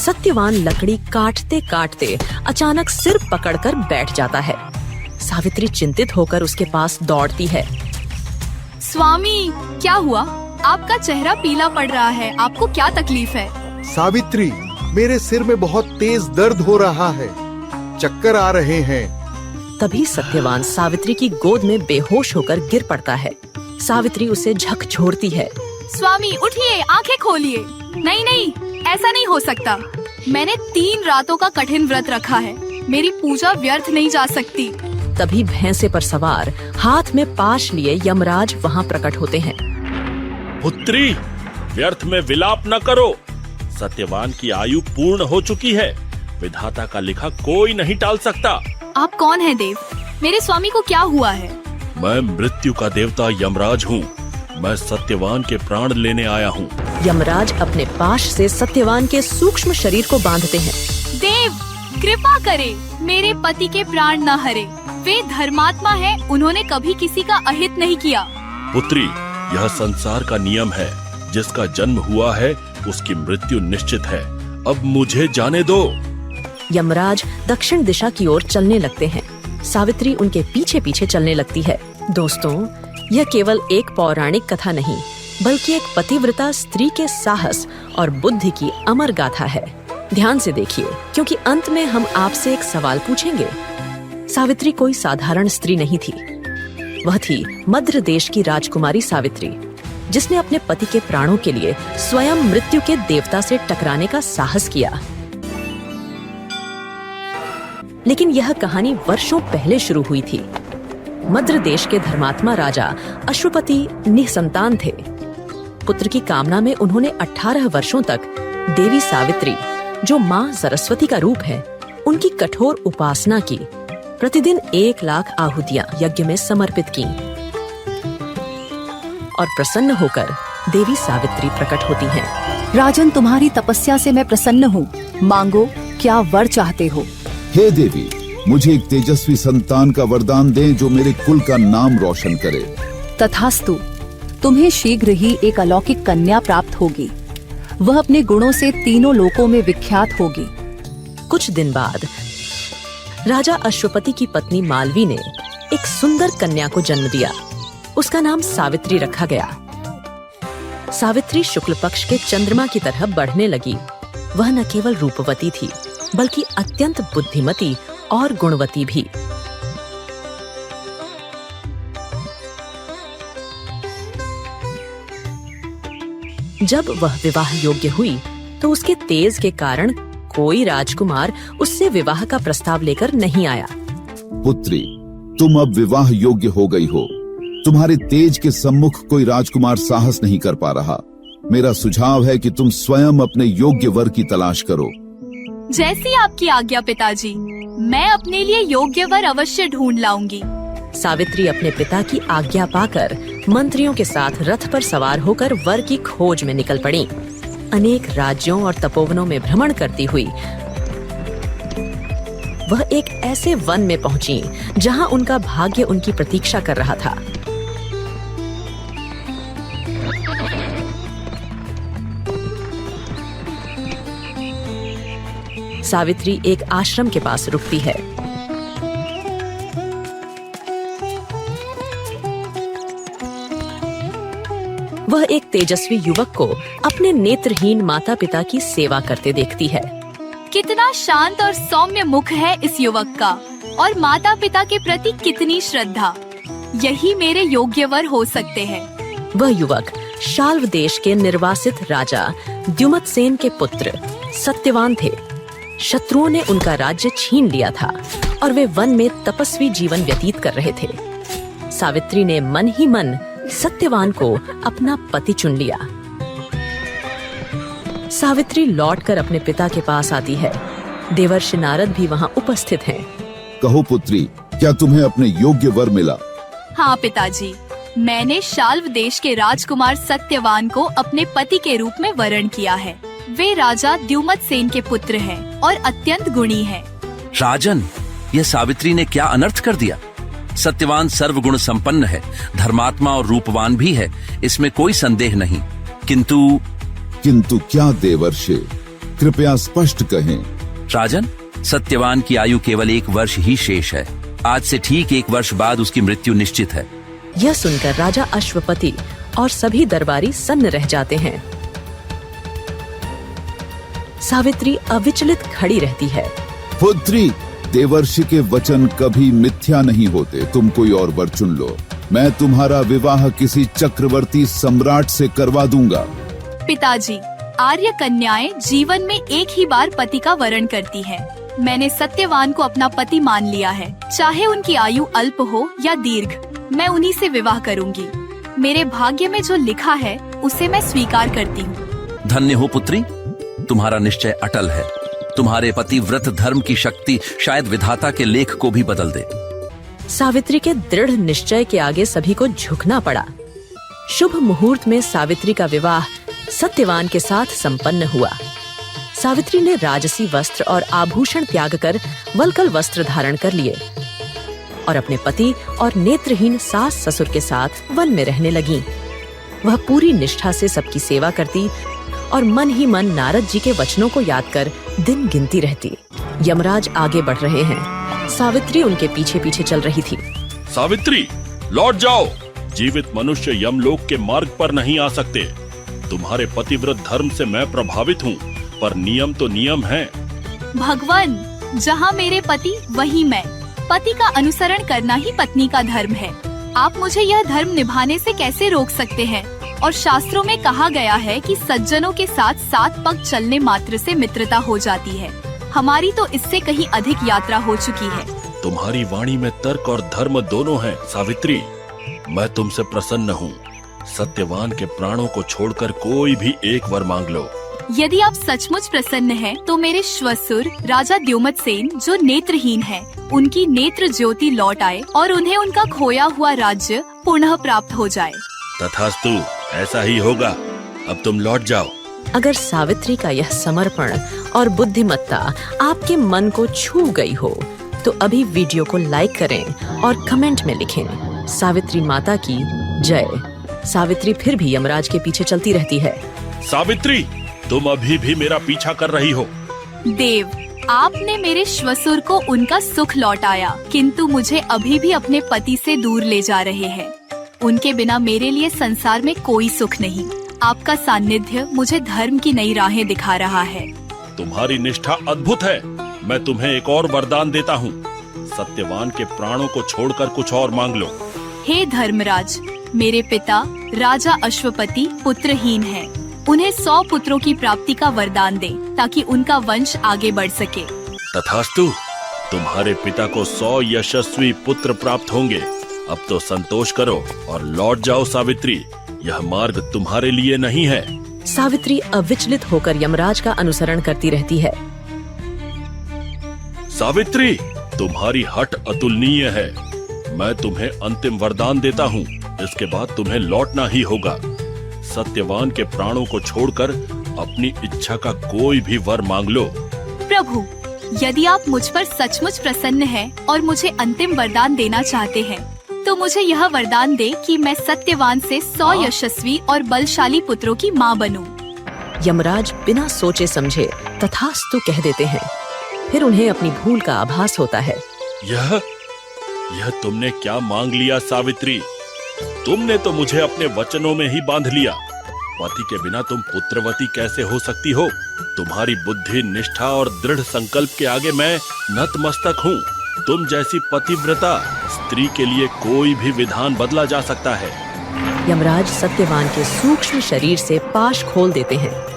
सत्यवान लकड़ी काटते काटते अचानक सिर पकड़कर बैठ जाता है। सावित्री चिंतित होकर उसके पास दौड़ती है। स्वामी, क्या हुआ? आपका चेहरा पीला पड़ रहा है, आपको क्या तकलीफ है? सावित्री, मेरे सिर में बहुत तेज दर्द हो रहा है, चक्कर आ रहे हैं। तभी सत्यवान सावित्री की गोद में बेहोश होकर गिर पड़ता है। सावित्री उसे झकझोरती है। स्वामी उठिए, आंखें खोलिए। नहीं नहीं, ऐसा नहीं हो सकता। मैंने 3 रातों का कठिन व्रत रखा है, मेरी पूजा व्यर्थ नहीं जा सकती। तभी भैंसे पर सवार हाथ में पाश लिए यमराज वहाँ प्रकट होते हैं। पुत्री, व्यर्थ में विलाप न करो। सत्यवान की आयु पूर्ण हो चुकी है, विधाता का लिखा कोई नहीं टाल सकता। आप कौन हैं देव? मेरे स्वामी को क्या हुआ है? मैं मृत्यु का देवता यमराज हूँ। मैं सत्यवान के प्राण लेने आया हूँ। यमराज अपने पाश से सत्यवान के सूक्ष्म शरीर को बांधते हैं। देव, कृपा करे, मेरे पति के प्राण न हरे। वे धर्मात्मा हैं, उन्होंने कभी किसी का अहित नहीं किया। पुत्री, यह संसार का नियम है, जिसका जन्म हुआ है उसकी मृत्यु निश्चित है। अब मुझे जाने दो। यमराज दक्षिण दिशा की ओर चलने लगते हैं। सावित्री उनके पीछे पीछे चलने लगती है। दोस्तों, यह केवल एक पौराणिक कथा नहीं, बल्कि एक पतिव्रता स्त्री के साहस और बुद्धि की अमर गाथा है। ध्यान से देखिए, क्योंकि अंत में हम आपसे एक सवाल पूछेंगे। सावित्री कोई साधारण स्त्री नहीं थी। वह थी मद्र देश की राजकुमारी सावित्री, जिसने अपने पति के प्राणों के लिए स्वयं मृत्यु के देवता से टकराने का साहस किया। लेकिन यह कहानी वर्षों पहले शुरू हुई थी। मद्र देश के धर्मात्मा राजा अश्वपति निसंतान थे। पुत्र की कामना में उन्होंने 18 वर्षों तक देवी सावित्री, जो माँ सरस्वती का रूप है, उनकी कठोर उपासना की। प्रतिदिन 1 लाख आहुतियां यज्ञ में समर्पित की और प्रसन्न होकर देवी सावित्री प्रकट होती हैं। राजन, तुम्हारी तपस्या से मैं प्रसन्न हूँ। मांगो, क्या वर चाहते हो? हे देवी, मुझे एक तेजस्वी संतान का वरदान दें जो मेरे कुल का नाम रोशन करे। तथास्तु, तुम्हें शीघ्र ही एक अलौकिक कन्या प्राप्त होगी। वह अपने गुणों से तीनों लोकों में विख्यात होगी। कुछ दिन बाद राजा अश्वपति की पत्नी मालवी ने एक सुंदर कन्या को जन्म दिया। उसका नाम सावित्री रखा गया। सावित्री शुक्ल पक्ष के चंद्रमा की तरह बढ़ने लगी। वह न केवल रूपवती थी, बल्कि अत्यंत बुद्धिमती और गुणवती भी। जब वह विवाह योग्य हुई, तो उसके तेज के कारण कोई राजकुमार उससे विवाह का प्रस्ताव लेकर नहीं आया। पुत्री, तुम अब विवाह योग्य हो गई हो। तुम्हारे तेज के सम्मुख कोई राजकुमार साहस नहीं कर पा रहा। मेरा सुझाव है कि तुम स्वयं अपने योग्य वर की तलाश करो। जैसी आपकी आज्ञा पिताजी, मैं अपने लिए योग्य वर अवश्य ढूंढ लाऊंगी। सावित्री अपने पिता की आज्ञा पाकर मंत्रियों के साथ रथ पर सवार होकर वर की खोज में निकल पड़ी। अनेक राज्यों और तपोवनों में भ्रमण करती हुई वह एक ऐसे वन में पहुंची जहां उनका भाग्य उनकी प्रतीक्षा कर रहा था। सावित्री एक आश्रम के पास रुकती है। वह एक तेजस्वी युवक को अपने नेत्रहीन माता पिता की सेवा करते देखती है। कितना शांत और सौम्य मुख है इस युवक का, और माता पिता के प्रति कितनी श्रद्धा। यही मेरे योग्य वर हो सकते हैं। वह युवक शाल्व देश के निर्वासित राजा द्युमत्सेन के पुत्र सत्यवान थे। शत्रुओं ने उनका राज्य छीन लिया था और वे वन में तपस्वी जीवन व्यतीत कर रहे थे। सावित्री ने मन ही मन सत्यवान को अपना पति चुन लिया। सावित्री लौटकर अपने पिता के पास आती है। देवर्षि नारद भी वहाँ उपस्थित हैं। कहो पुत्री, क्या तुम्हें अपने योग्य वर मिला? हाँ पिताजी, मैंने शाल्व देश के राजकुमार सत्यवान को अपने पति के रूप में वरण किया है। वे राजा द्युमत्सेन के पुत्र हैं और अत्यंत गुणी हैं। राजन, यह सावित्री ने क्या अनर्थ कर दिया? सत्यवान सर्वगुण संपन्न है, धर्मात्मा और रूपवान भी है, इसमें कोई संदेह नहीं। किंतु क्या देवर्षि, कृपया स्पष्ट कहें। राजन, सत्यवान की आयु केवल 1 वर्ष ही शेष है। आज से ठीक 1 वर्ष बाद उसकी मृत्यु निश्चित है। यह सुनकर राजा अश्वपति और सभी दरबारी सन्न रह जाते हैं। सावित्री अविचलित खड़ी रहती है। पुत्री, देवर्षि के वचन कभी मिथ्या नहीं होते। तुम कोई और वर चुन लो। मैं तुम्हारा विवाह किसी चक्रवर्ती सम्राट से करवा दूंगा। पिताजी, आर्य कन्याएं जीवन में एक ही बार पति का वरण करती हैं। मैंने सत्यवान को अपना पति मान लिया है। चाहे उनकी आयु अल्प हो या दीर्घ, मैं उन्हीं से विवाह करूंगी। मेरे भाग्य में जो लिखा है उसे मैं स्वीकार करती हूँ। धन्य हो पुत्री, तुम्हारा निश्चय अटल है। तुम्हारे पतिव्रत धर्म की शक्ति शायद विधाता के लेख को भी बदल दे। सावित्री के दृढ़ निश्चय के आगे सभी को झुकना पड़ा। शुभ मुहूर्त में सावित्री का विवाह सत्यवान के साथ संपन्न हुआ। सावित्री ने राजसी वस्त्र और आभूषण त्याग कर वल्कल वस्त्र धारण कर लिए और अपने पति और नेत्रहीन सास ससुर के साथ वन में रहने लगी। वह पूरी निष्ठा से सबकी सेवा करती और मन ही मन नारद जी के वचनों को याद कर दिन गिनती रहती। यमराज आगे बढ़ रहे हैं। सावित्री उनके पीछे पीछे चल रही थी। सावित्री, लौट जाओ। जीवित मनुष्य यमलोक के मार्ग पर नहीं आ सकते। तुम्हारे पतिव्रत धर्म से मैं प्रभावित हूँ, पर नियम तो नियम है। भगवान, जहाँ मेरे पति वहीं मैं। पति का अनुसरण करना ही पत्नी का धर्म है। आप मुझे यह धर्म निभाने से कैसे रोक सकते हैं? और शास्त्रों में कहा गया है कि सज्जनों के साथ 7 पग चलने मात्र से मित्रता हो जाती है। हमारी तो इससे कहीं अधिक यात्रा हो चुकी है। तुम्हारी वाणी में तर्क और धर्म दोनों हैं, सावित्री। मैं तुमसे प्रसन्न हूँ। सत्यवान के प्राणों को छोड़कर कोई भी एक वर मांग लो। यदि आप सचमुच प्रसन्न हैं, तो मेरे श्वसुर राजा द्युमत सेन, जो नेत्रहीन हैं, उनकी नेत्र ज्योति लौट आए और उन्हें उनका खोया हुआ राज्य पुनः प्राप्त हो जाए। तथास्तु, ऐसा ही होगा। अब तुम लौट जाओ। अगर सावित्री का यह समर्पण और बुद्धिमत्ता आपके मन को छू गई हो, तो अभी वीडियो को लाइक करें और कमेंट में लिखें, सावित्री माता की जय। सावित्री फिर भी यमराज के पीछे चलती रहती है। सावित्री, तुम अभी भी मेरा पीछा कर रही हो। देव, आपने मेरे श्वसुर को उनका सुख लौटाया, किंतु मुझे अभी भी अपने पति से दूर ले जा रहे हैं। उनके बिना मेरे लिए संसार में कोई सुख नहीं। आपका सानिध्य मुझे धर्म की नई राहें दिखा रहा है। तुम्हारी निष्ठा अद्भुत है। मैं तुम्हें एक और वरदान देता हूँ। सत्यवान के प्राणों को छोड़कर कुछ और मांग लो। हे धर्मराज, मेरे पिता राजा अश्वपति पुत्रहीन हैं। उन्हें 100 पुत्रों की प्राप्ति का वरदान दे, ताकि उनका वंश आगे बढ़ सके। तथास्तु, तुम्हारे पिता को 100 यशस्वी पुत्र प्राप्त होंगे। अब तो संतोष करो और लौट जाओ सावित्री। यह मार्ग तुम्हारे लिए नहीं है। सावित्री अविचलित होकर यमराज का अनुसरण करती रहती है। सावित्री, तुम्हारी हठ अतुलनीय है। मैं तुम्हें अंतिम वरदान देता हूँ। इसके बाद तुम्हें लौटना ही होगा। सत्यवान के प्राणों को छोड़कर अपनी इच्छा का कोई भी वर मांग लो। प्रभु, यदि आप मुझ पर सचमुच प्रसन्न हैं और मुझे अंतिम वरदान देना चाहते हैं, तो मुझे यह वरदान दे कि मैं सत्यवान से 100 यशस्वी और बलशाली पुत्रों की माँ बनूं। यमराज बिना सोचे समझे तथास्तु कह देते हैं। फिर उन्हें अपनी भूल का आभास होता है। यह तुमने क्या मांग लिया सावित्री? तुमने तो मुझे अपने वचनों में ही बांध लिया। पति के बिना तुम पुत्रवती कैसे हो सकती हो? तुम्हारी बुद्धि, निष्ठा और दृढ़ संकल्प के आगे मैं नतमस्तक हूँ। तुम जैसी पतिव्रता स्त्री के लिए कोई भी विधान बदला जा सकता है। यमराज सत्यवान के सूक्ष्म शरीर से पाश खोल देते हैं।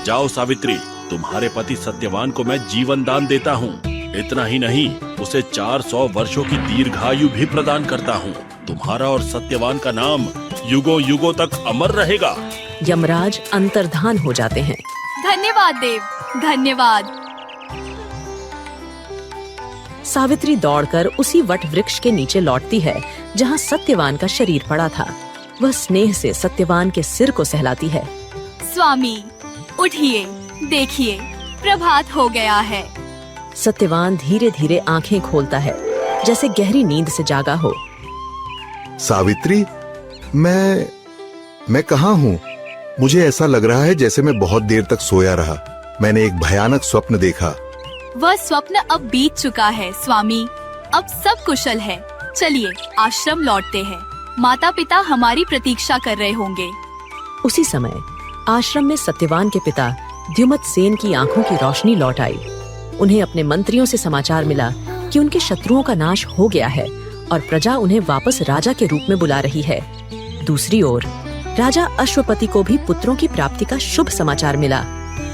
जाओ सावित्री, तुम्हारे पति सत्यवान को मैं जीवन दान देता हूँ। इतना ही नहीं, उसे 400 वर्षों की दीर्घायु भी प्रदान करता हूँ। तुम्हारा और सत्यवान का नाम युगों युगों तक अमर रहेगा। यमराज अंतर्धान हो जाते हैं। धन्यवाद देव, धन्यवाद। सावित्री दौड़कर उसी वट वृक्ष के नीचे लौटती है जहाँ सत्यवान का शरीर पड़ा था। वह स्नेह से सत्यवान के सिर को सहलाती है। स्वामी, उठिए, देखिए, प्रभात हो गया है। सत्यवान धीरे धीरे आंखें खोलता है। जैसे गहरी नींद से जागा हो। सावित्री, मैं कहाँ हूँ? मुझे ऐसा लग रहा है जैसे मैं बहुत देर तक सोया रहा। मैंने एक भयानक स्वप्न देखा। वह स्वप्न अब बीत चुका है स्वामी। अब सब कुशल है। चलिए आश्रम लौटते हैं। माता पिता हमारी प्रतीक्षा कर रहे होंगे। उसी समय आश्रम में सत्यवान के पिता द्युमत सेन की आंखों की रोशनी लौट आई। उन्हें अपने मंत्रियों से समाचार मिला कि उनके शत्रुओं का नाश हो गया है और प्रजा उन्हें वापस राजा के रूप में बुला रही है। दूसरी ओर राजा अश्वपति को भी पुत्रों की प्राप्ति का शुभ समाचार मिला।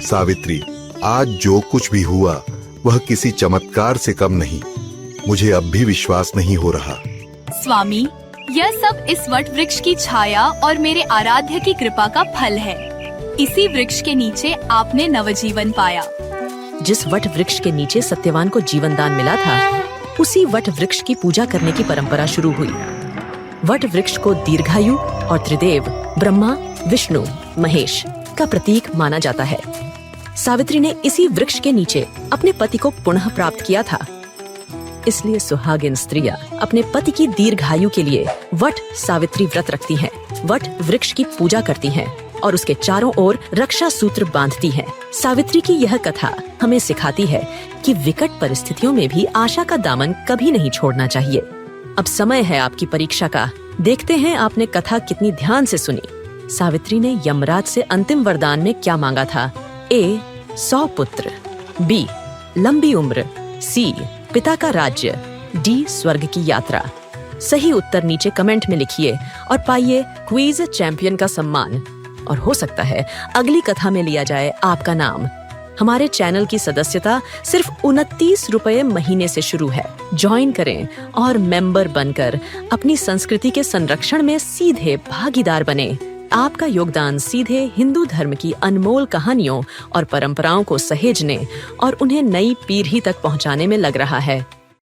सावित्री, आज जो कुछ भी हुआ वह किसी चमत्कार से कम नहीं। मुझे अब भी विश्वास नहीं हो रहा। स्वामी, यह सब इस वट वृक्ष की छाया और मेरे आराध्य की कृपा का फल है। इसी वृक्ष के नीचे आपने नवजीवन पाया। जिस वट वृक्ष के नीचे सत्यवान को जीवन दान मिला था, उसी वट वृक्ष की पूजा करने की परंपरा शुरू हुई। वट वृक्ष को दीर्घायु और त्रिदेव ब्रह्मा, विष्णु, महेश का प्रतीक माना जाता है। सावित्री ने इसी वृक्ष के नीचे अपने पति को पुनः प्राप्त किया था। इसलिए सुहागिन स्त्रियां अपने पति की दीर्घायु के लिए वट सावित्री व्रत रखती हैं, वट वृक्ष की पूजा करती हैं और उसके चारों ओर रक्षा सूत्र बांधती हैं। सावित्री की यह कथा हमें सिखाती है कि विकट परिस्थितियों में भी आशा का दामन कभी नहीं छोड़ना चाहिए। अब समय है आपकी परीक्षा का। देखते हैं आपने कथा कितनी ध्यान से सुनी। सावित्री ने यमराज से अंतिम वरदान में क्या मांगा था? ए, 100 पुत्र, बी, लंबी उम्र, सी, पिता का राज्य, डी, स्वर्ग की यात्रा। सही उत्तर नीचे कमेंट में लिखिए और पाइए क्विज चैंपियन का सम्मान। और हो सकता है अगली कथा में लिया जाए आपका नाम। हमारे चैनल की सदस्यता सिर्फ 29 रुपए महीने से शुरू है। ज्वाइन करें और मेंबर बनकर अपनी संस्कृति के संरक्षण में सीधे भागीदार बने। आपका योगदान सीधे हिंदू धर्म की अनमोल कहानियों और परंपराओं को सहेजने और उन्हें नई पीढ़ी तक पहुंचाने में लग रहा है।